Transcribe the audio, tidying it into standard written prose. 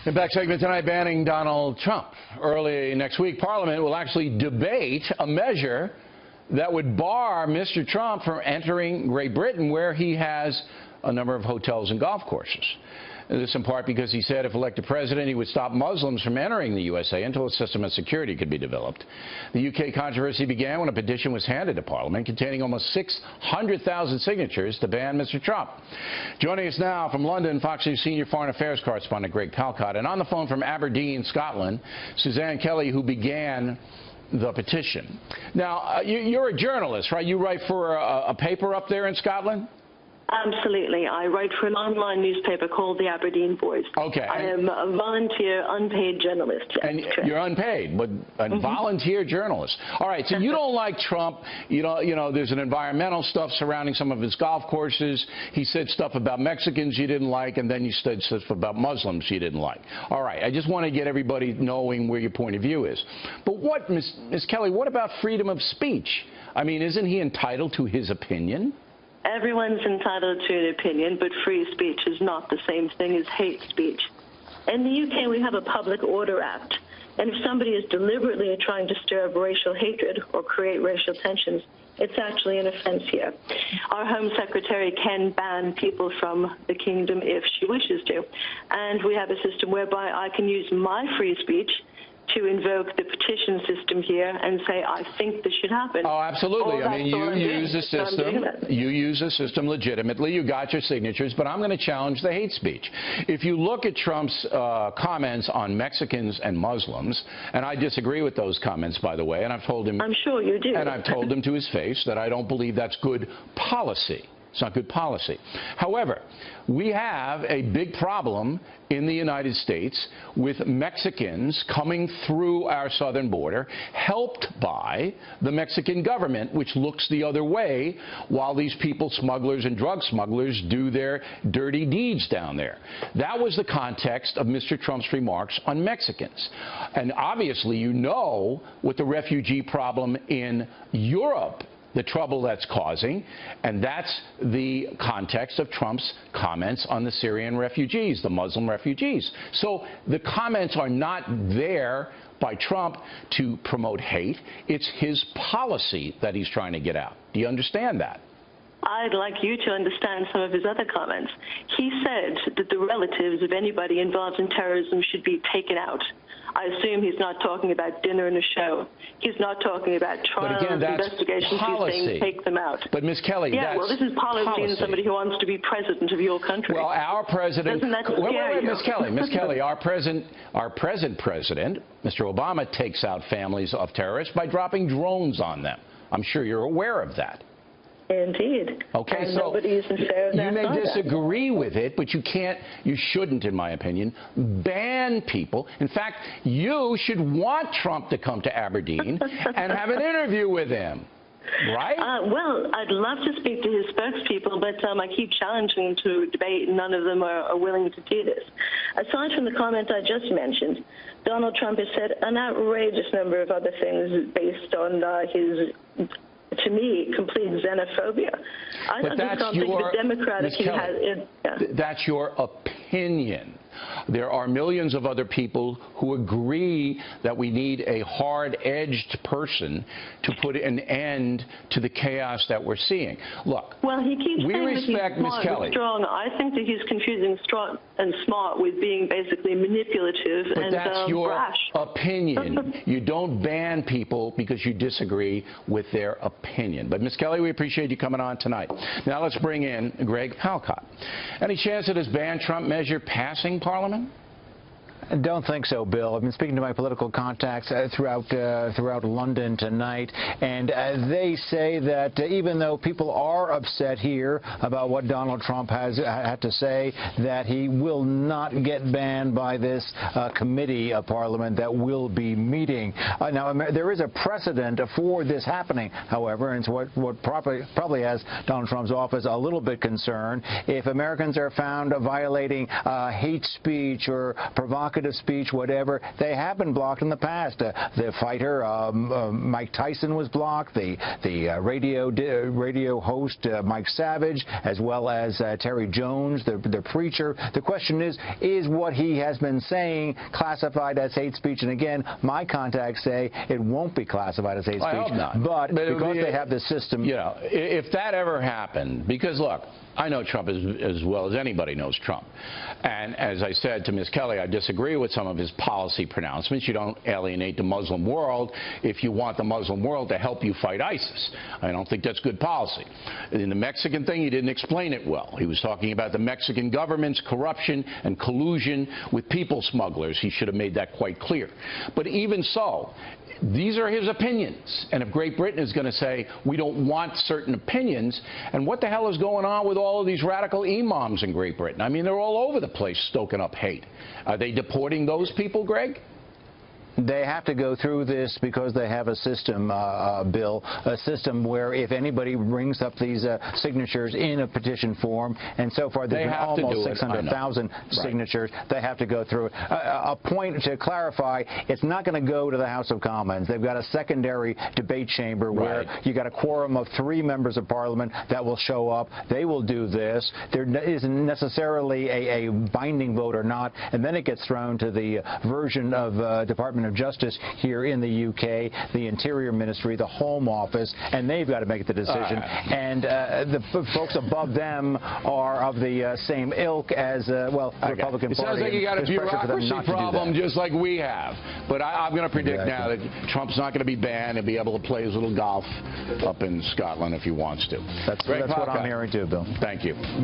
Impact segment tonight, banning Donald Trump. Early next week, Parliament will actually debate a measure that would bar Mr. Trump from entering Great Britain, where he has a number of hotels and golf courses. This in part because he said if elected president, he would stop Muslims from entering the USA until a system of security could be developed. The UK controversy began when a petition was handed to Parliament containing almost 600,000 signatures to ban Mr. Trump. Joining us now from London, Fox News senior foreign affairs correspondent Greg Alcott, and on the phone from Aberdeen, Scotland, Suzanne Kelly, who began the petition. Now, you're a journalist, right? You write for a paper up there in Scotland? Absolutely. I write for an online newspaper called the Aberdeen Voice. Okay. I am a volunteer, unpaid journalist. Yes, and correct. You're unpaid, but a volunteer journalist. All right. So you don't like Trump. You know, there's an environmental stuff surrounding some of his golf courses. He said stuff about Mexicans you didn't like, and then you said stuff about Muslims you didn't like. All right. I just want to get everybody knowing where your point of view is. But what, Ms. Kelly, what about freedom of speech? I mean, isn't he entitled to his opinion? Everyone's entitled to an opinion, but free speech is not the same thing as hate speech. In the UK, we have a Public Order Act, and if somebody is deliberately trying to stir up racial hatred or create racial tensions, it's actually an offense here. Our Home Secretary can ban people from the kingdom if she wishes to, and we have a system whereby I can use my free speech to invoke the petition system here and say, I think this should happen. Oh, absolutely. I mean, you use a system. You use a system legitimately. You got your signatures, but I'm going to challenge the hate speech. If you look at Trump's comments on Mexicans and Muslims, and I disagree with those comments, by the way, and I've told him. I'm sure you do. And I've told him to his face that I don't believe that's good policy. It's not good policy. However, we have a big problem in the United States with Mexicans coming through our southern border, helped by the Mexican government, which looks the other way while these people smugglers and drug smugglers do their dirty deeds down there. That was the context of Mr. Trump's remarks on Mexicans. And obviously, you know what the refugee problem in Europe, the trouble that's causing, and that's the context of Trump's comments on the Syrian refugees, the Muslim refugees. So the comments are not there by Trump to promote hate. It's his policy that he's trying to get out. Do you understand that? I'd like you to understand some of his other comments. He said that the relatives of anybody involved in terrorism should be taken out. I assume he's not talking about dinner and a show. He's not talking about trials, investigations. Policy. He's saying take them out. But, Ms. Kelly, yeah, well, this is policy and somebody who wants to be president of your country. Well, our president. Doesn't that scare you? Ms. Kelly, our present president, Mr. Obama, takes out families of terrorists by dropping drones on them. I'm sure you're aware of that. Indeed. Okay, and so nobody's in favor of that. You may disagree with it, but you shouldn't, in my opinion, ban people. In fact, you should want Trump to come to Aberdeen and have an interview with him. Right? Well, I'd love to speak to his spokespeople, but I keep challenging them to debate, and none of them are willing to do this. Aside from the comment I just mentioned, Donald Trump has said an outrageous number of other things based on his, to me, complete xenophobia. I just don't think the Democratic he has. That's your opinion. There are millions of other people who agree that we need a hard-edged person to put an end to the chaos that we're seeing. Look, well, he keeps we saying respect that he's Ms. Kelly. Strong. I think that he's confusing strong and smart with being basically manipulative but and that's your brash. Opinion. You don't ban people because you disagree with their opinion. But, Ms. Kelly, we appreciate you coming on tonight. Now let's bring in Greg Alcott. Any chance of this ban Trump measure passing Parliament? I don't think so, Bill. I've been speaking to my political contacts throughout London tonight, and they say that even though people are upset here about what Donald Trump has had to say, that he will not get banned by this committee of Parliament that will be meeting. Now, there is a precedent for this happening, however, and it's what probably has Donald Trump's office a little bit concerned. If Americans are found violating hate speech or provocative provocative speech, whatever. They have been blocked in the past. The fighter, Mike Tyson, was blocked. The radio host, Mike Savage, as well as Terry Jones, the preacher. The question is what he has been saying classified as hate speech? And again, my contacts say it won't be classified as hate speech. I hope not. But because they have this system. You know, if that ever happened, because look, I know Trump as well as anybody knows Trump. And as I said to Ms. Kelly, I disagree with some of his policy pronouncements. You don't alienate the Muslim world if you want the Muslim world to help you fight ISIS. I don't think that's good policy. In the Mexican thing, he didn't explain it well. He was talking about the Mexican government's corruption and collusion with people smugglers. He should have made that quite clear. But even so, these are his opinions. And if Great Britain is going to say, we don't want certain opinions, and what the hell is going on with all of these radical imams in Great Britain? I mean, they're all over the place stoking up hate. Are they deporting those people, Greg? They have to go through this because they have a system, Bill, a system where if anybody brings up these signatures in a petition form, and so far there's been almost 600,000 signatures, they have to go through it. A point to clarify, it's not going to go to the House of Commons. They've got a secondary debate chamber where you got a quorum of 3 members of Parliament that will show up. They will do this. There isn't necessarily a binding vote or not, and then it gets thrown to the version of Department of Justice here in the UK, the Interior Ministry, the Home Office, and they've got to make the decision. And the folks above them are of the same ilk as, well, the Republican Party. It sounds like you got a bureaucracy problem just like we have. But I'm going to predict now that Trump's not going to be banned. He'll be able to play his little golf up in Scotland if he wants to. That's what I'm hearing too, Bill. Thank you.